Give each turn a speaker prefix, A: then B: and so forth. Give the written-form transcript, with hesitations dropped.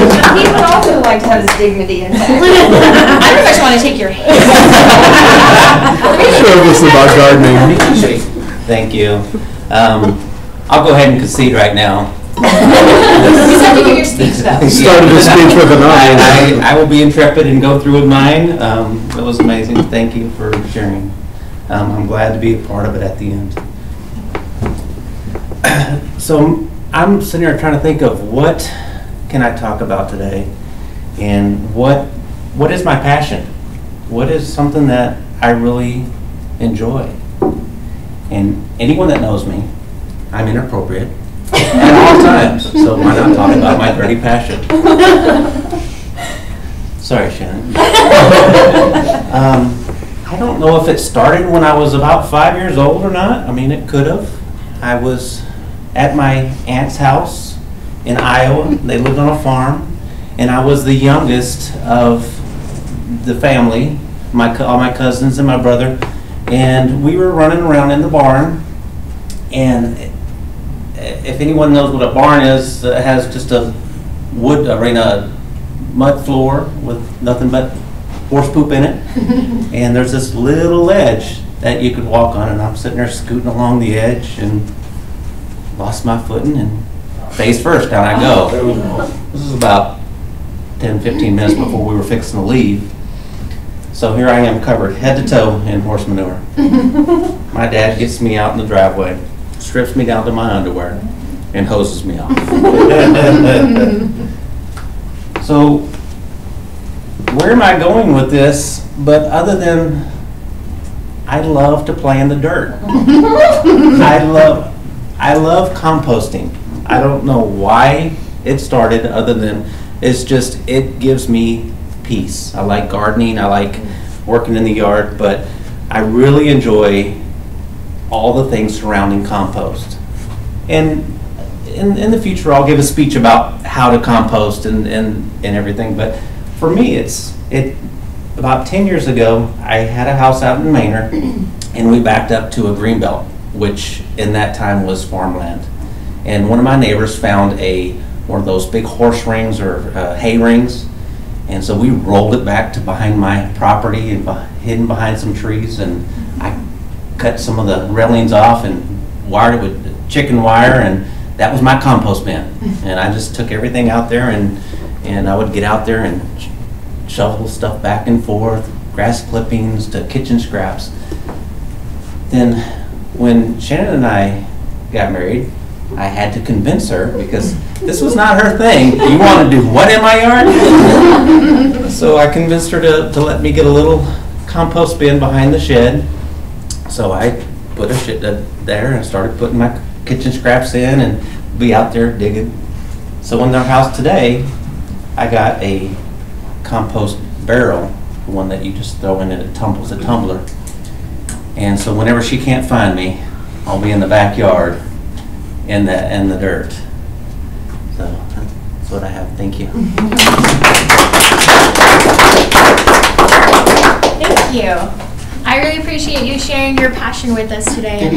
A: He would also like to have his dignity intact. I pretty much want to take your hand.
B: Show us about gardening.
C: Thank you. I'll go ahead and concede right now.
A: You just have to give your speech, though.
B: He started his speech with an
C: I will be intrepid and go through with mine. It was amazing. Thank you for sharing. I'm glad to be a part of it at the end. So I'm sitting here trying to think of what can I talk about today, and what is my passion? What is something that I really enjoy? And anyone that knows me, I'm inappropriate at all times, so why not talk about my dirty passion? Sorry, Shannon. I don't know if it started when I was about 5 years old or not. I mean, it could have. I was at my aunt's house in Iowa. They lived on a farm, and I was the youngest of the family, all my cousins and my brother, and we were running around in the barn. And if anyone knows what a barn is, it has just a mud floor with nothing but horse poop in it. And there's this little ledge that you could walk on, and I'm sitting there scooting along the edge and lost my footing, and face first down I go. This is about 10-15 minutes before we were fixing to leave. So here I am, covered head to toe in horse manure. My dad gets me out in the driveway, strips me down to my underwear, and hoses me off. So where am I going with this? But other than I love to play in the dirt. I love composting. I don't know why it started, other than it gives me peace. I like gardening, I like working in the yard, but I really enjoy all the things surrounding compost. And in the future I'll give a speech about how to compost and everything, but for me about 10 years ago I had a house out in Manor, and we backed up to a greenbelt, which in that time was farmland. And one of my neighbors found one of those big horse rings or hay rings, and so we rolled it back to behind my property and hidden behind some trees, and I cut some of the railings off and wired it with chicken wire, and that was my compost bin. And I just took everything out there, and I would get out there and shovel stuff back and forth, grass clippings to kitchen scraps. Then when Shannon and I got married, I had to convince her, because this was not her thing. You want to do what in my yard? So I convinced her to let me get a little compost bin behind the shed. So I put a shit there and started putting my kitchen scraps in and be out there digging. So in our house today, I got a compost barrel, the one that you just throw in and it tumbles, a tumbler. And so whenever she can't find me, I'll be in the backyard in the dirt. So that's what I have. Thank you.
D: Thank you. I really appreciate you sharing your passion with us today.